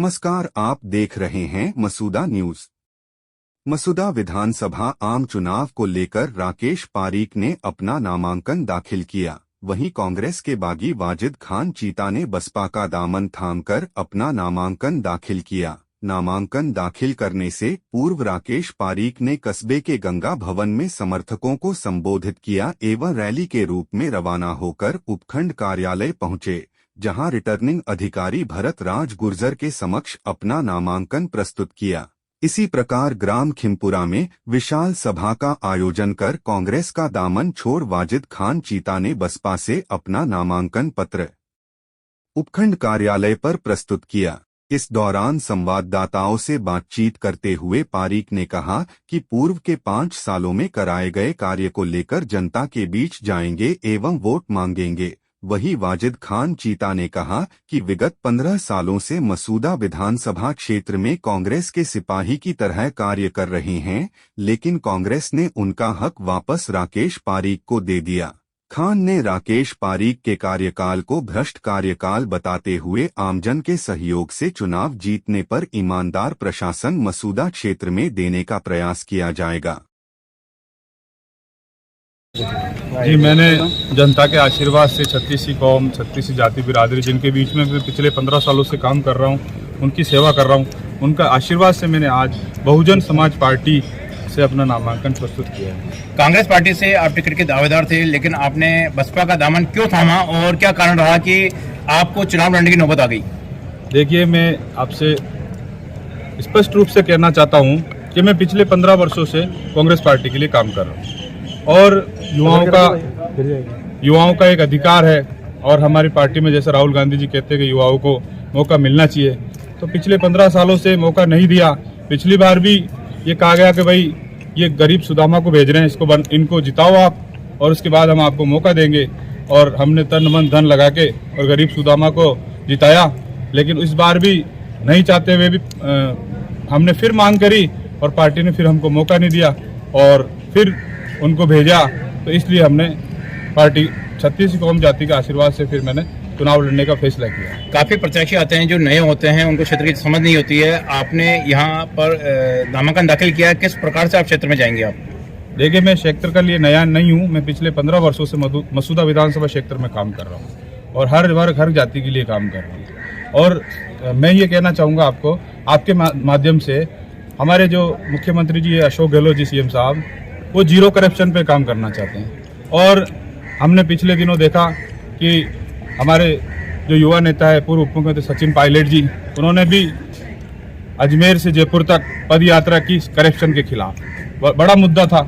नमस्कार, आप देख रहे हैं मसूदा न्यूज। मसूदा विधानसभा आम चुनाव को लेकर राकेश पारीक ने अपना नामांकन दाखिल किया। वहीं कांग्रेस के बागी वाजिद खान चीता ने बसपा का दामन थामकर अपना नामांकन दाखिल किया। नामांकन दाखिल करने से पूर्व राकेश पारीक ने कस्बे के गंगा भवन में समर्थकों को संबोधित किया एवं रैली के रूप में रवाना होकर उपखंड कार्यालय पहुंचे, जहां रिटर्निंग अधिकारी भरत राज गुर्जर के समक्ष अपना नामांकन प्रस्तुत किया। इसी प्रकार ग्राम खिमपुरा में विशाल सभा का आयोजन कर कांग्रेस का दामन छोड़ वाजिद खान चीता ने बसपा से अपना नामांकन पत्र उपखंड कार्यालय पर प्रस्तुत किया। इस दौरान संवाददाताओं से बातचीत करते हुए पारीक ने कहा कि पूर्व के 5 सालों में कराए गए कार्य को लेकर जनता के बीच जाएंगे एवं वोट मांगेंगे। वहीं वाजिद खान चीता ने कहा कि विगत 15 सालों से मसूदा विधानसभा क्षेत्र में कांग्रेस के सिपाही की तरह कार्य कर रहे हैं, लेकिन कांग्रेस ने उनका हक वापस राकेश पारीक को दे दिया। खान ने राकेश पारीक के कार्यकाल को भ्रष्ट कार्यकाल बताते हुए आमजन के सहयोग से चुनाव जीतने पर ईमानदार प्रशासन मसूदा क्षेत्र में देने का प्रयास किया जाएगा। जी, मैंने जनता के आशीर्वाद से 36वीं कौम, 36वीं जाति बिरादरी, जिनके बीच में मैं पिछले 15 सालों से काम कर रहा हूँ, उनकी सेवा कर रहा हूँ, उनका आशीर्वाद से मैंने आज बहुजन समाज पार्टी से अपना नामांकन प्रस्तुत किया है। कांग्रेस पार्टी से आप टिकट के दावेदार थे, लेकिन आपने बसपा का दामन क्यों थामा और क्या कारण रहा कि आपको चुनाव लड़ने की नौबत आ गई? देखिए, मैं आपसे स्पष्ट रूप से कहना चाहता हूँ कि मैं पिछले 15 वर्षों से कांग्रेस पार्टी के लिए काम कर रहा हूँ और युवाओं का एक अधिकार है और हमारी पार्टी में जैसे राहुल गांधी जी कहते हैं कि युवाओं को मौका मिलना चाहिए, तो पिछले 15 सालों से मौका नहीं दिया। पिछली बार भी ये कहा गया कि भाई ये गरीब सुदामा को भेज रहे हैं, इनको जिताओ आप और उसके बाद हम आपको मौका देंगे, और हमने तन मन धन लगा के और गरीब सुदामा को जिताया। लेकिन इस बार भी नहीं चाहते हुए भी हमने फिर मांग करी और पार्टी ने फिर हमको मौका नहीं दिया और फिर उनको भेजा। तो इसलिए हमने पार्टी 36वीं कौम जाति के आशीर्वाद से फिर मैंने चुनाव लड़ने का फैसला किया। काफी प्रत्याशी आते हैं जो नए होते हैं, उनको क्षेत्र की समझ नहीं होती है। आपने यहाँ पर नामांकन दाखिल किया, किस प्रकार से आप क्षेत्र में जाएंगे? आप देखिए, मैं क्षेत्र का लिए नया नहीं हूँ। मैं पिछले 15 वर्षों से मसूदा विधानसभा क्षेत्र में काम कर रहा हूँ और हर जाति के लिए काम कर रहा हूँ। और मैं ये कहना चाहूँगा आपको, आपके माध्यम से, हमारे जो मुख्यमंत्री जी अशोक गहलोत जी सीएम साहब, वो जीरो करप्शन पे काम करना चाहते हैं। और हमने पिछले दिनों देखा कि हमारे जो युवा नेता है पूर्व उप मुख्यमंत्री सचिन पायलट जी, उन्होंने भी अजमेर से जयपुर तक पद यात्रा की करप्शन के खिलाफ। बड़ा मुद्दा था।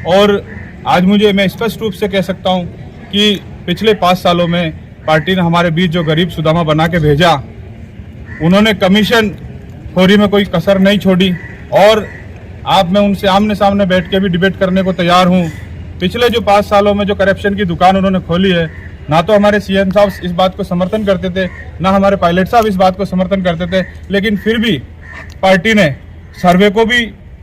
और आज मैं स्पष्ट रूप से कह सकता हूं कि पिछले 5 सालों में पार्टी ने हमारे बीच जो गरीब सुदामा बना के भेजा, उन्होंने कमीशन खोरी में कोई कसर नहीं छोड़ी। और मैं उनसे आमने सामने बैठ के भी डिबेट करने को तैयार हूं। पिछले जो 5 सालों में जो करप्शन की दुकान उन्होंने खोली है, ना तो हमारे सीएम साहब इस बात को समर्थन करते थे, ना हमारे पायलट साहब इस बात को समर्थन करते थे, लेकिन फिर भी पार्टी ने सर्वे को भी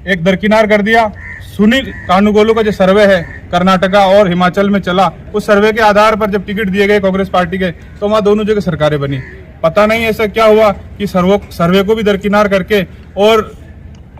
एक दरकिनार कर दिया। सुनील कानूगोलू का जो सर्वे है कर्नाटका और हिमाचल में चला, उस सर्वे के आधार पर जब टिकट दिए गए कांग्रेस पार्टी के, तो वहां दोनों जगह सरकारें बनी। पता नहीं ऐसा क्या हुआ कि सर्वे को भी दरकिनार करके, और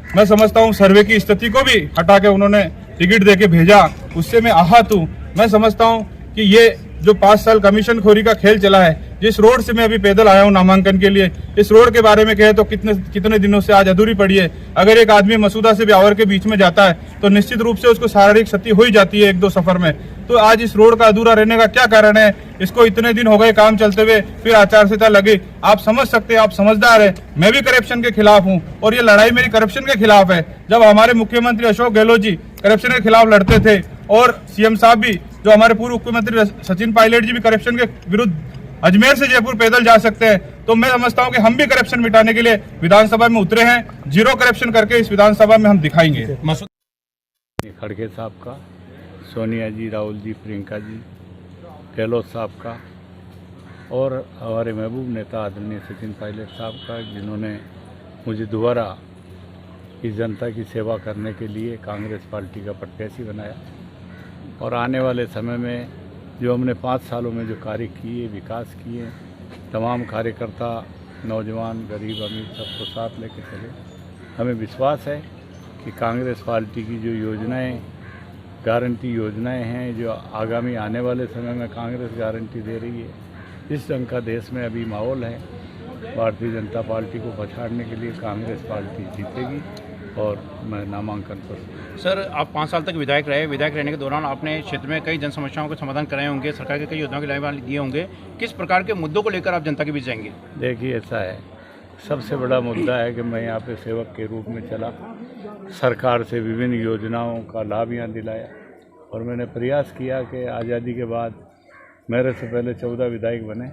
मैं समझता हूं सर्वे की स्थिति को भी हटा के उन्होंने टिकट देके भेजा। उससे मैं आहत हूं। मैं समझता हूं कि ये जो 5 साल कमीशन खोरी का खेल चला है, जिस रोड से मैं अभी पैदल आया हूं नामांकन के लिए, इस रोड के बारे में कहे तो कितने दिनों से आज अधूरी पड़ी है। अगर एक आदमी मसूदा से ब्यावर के बीच में जाता है तो निश्चित रूप से उसको शारीरिक क्षति हो ही जाती है 1-2 सफर में। तो आज इस रोड का अधूरा रहने का क्या कारण है? इसको इतने दिन हो गए काम चलते हुए, फिर आचार संहिता लगी। आप समझ सकते हैं, आप समझदार है। मैं भी करप्शन के खिलाफ हूँ और ये लड़ाई मेरी करप्शन के खिलाफ है। जब हमारे मुख्यमंत्री अशोक गहलोत जी करप्शन के खिलाफ लड़ते थे और सीएम साहब भी, जो हमारे पूर्व मुख्यमंत्री सचिन पायलट जी भी करप्शन के विरुद्ध अजमेर से जयपुर पैदल जा सकते हैं, तो मैं समझता हूं कि हम भी करप्शन मिटाने के लिए विधानसभा में उतरे हैं। जीरो करप्शन करके इस विधानसभा में हम दिखाएंगे। खड़गे साहब का, सोनिया जी, राहुल जी, प्रियंका जी, गहलोत साहब का और हमारे महबूब नेता आदरणीय सचिन पायलट साहब का, जिन्होंने मुझे दोबारा इस जनता की सेवा करने के लिए कांग्रेस पार्टी का प्रत्याशी बनाया। और आने वाले समय में जो हमने 5 सालों में जो कार्य किए, विकास किए, तमाम कार्यकर्ता नौजवान, गरीब, अमीर सबको साथ लेके चले। हमें विश्वास है कि कांग्रेस पार्टी की जो योजनाएं, गारंटी योजनाएं हैं, जो आगामी आने वाले समय में कांग्रेस गारंटी दे रही है, इस ढंग का देश में अभी माहौल है। भारतीय जनता पार्टी को पछाड़ने के लिए कांग्रेस पार्टी जीतेगी और मैं नामांकन पर। सर, आप 5 साल तक विधायक रहे। विधायक रहने के दौरान आपने क्षेत्र में कई जन समस्याओं का समाधान कराए होंगे, सरकार के कई योजनाओं के लाभ दिए होंगे। किस प्रकार के मुद्दों को लेकर आप जनता के बीच जाएंगे? देखिए, ऐसा है, सबसे बड़ा मुद्दा है कि मैं यहाँ पे सेवक के रूप में चला, सरकार से विभिन्न योजनाओं का लाभ यहाँ दिलाया और मैंने प्रयास किया कि आज़ादी के बाद मेरे से पहले 14 विधायक बने,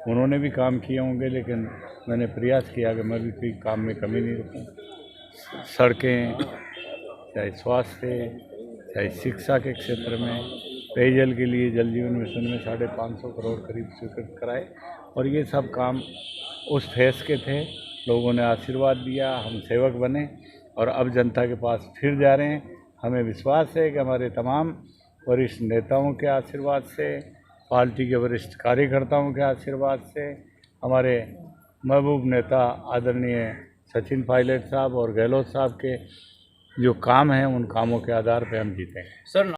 उन्होंने भी काम किए होंगे, लेकिन मैंने प्रयास किया कि मैं भी कोई काम में कमी नहीं रखूँ। सड़कें, चाहे स्वास्थ्य, चाहे शिक्षा के क्षेत्र में, पेयजल के लिए जल जीवन मिशन में 550 करोड़ करीब स्वीकृत कराए और ये सब काम उस फेस के थे। लोगों ने आशीर्वाद दिया, हम सेवक बने और अब जनता के पास फिर जा रहे हैं। हमें विश्वास है कि हमारे तमाम वरिष्ठ नेताओं के आशीर्वाद से, पार्टी के वरिष्ठ कार्यकर्ताओं के आशीर्वाद से, हमारे महबूब नेता आदरणीय सचिन पायलट साहब और गहलोत साहब के जो काम हैं, उन कामों के आधार पर हम जीते हैं। सर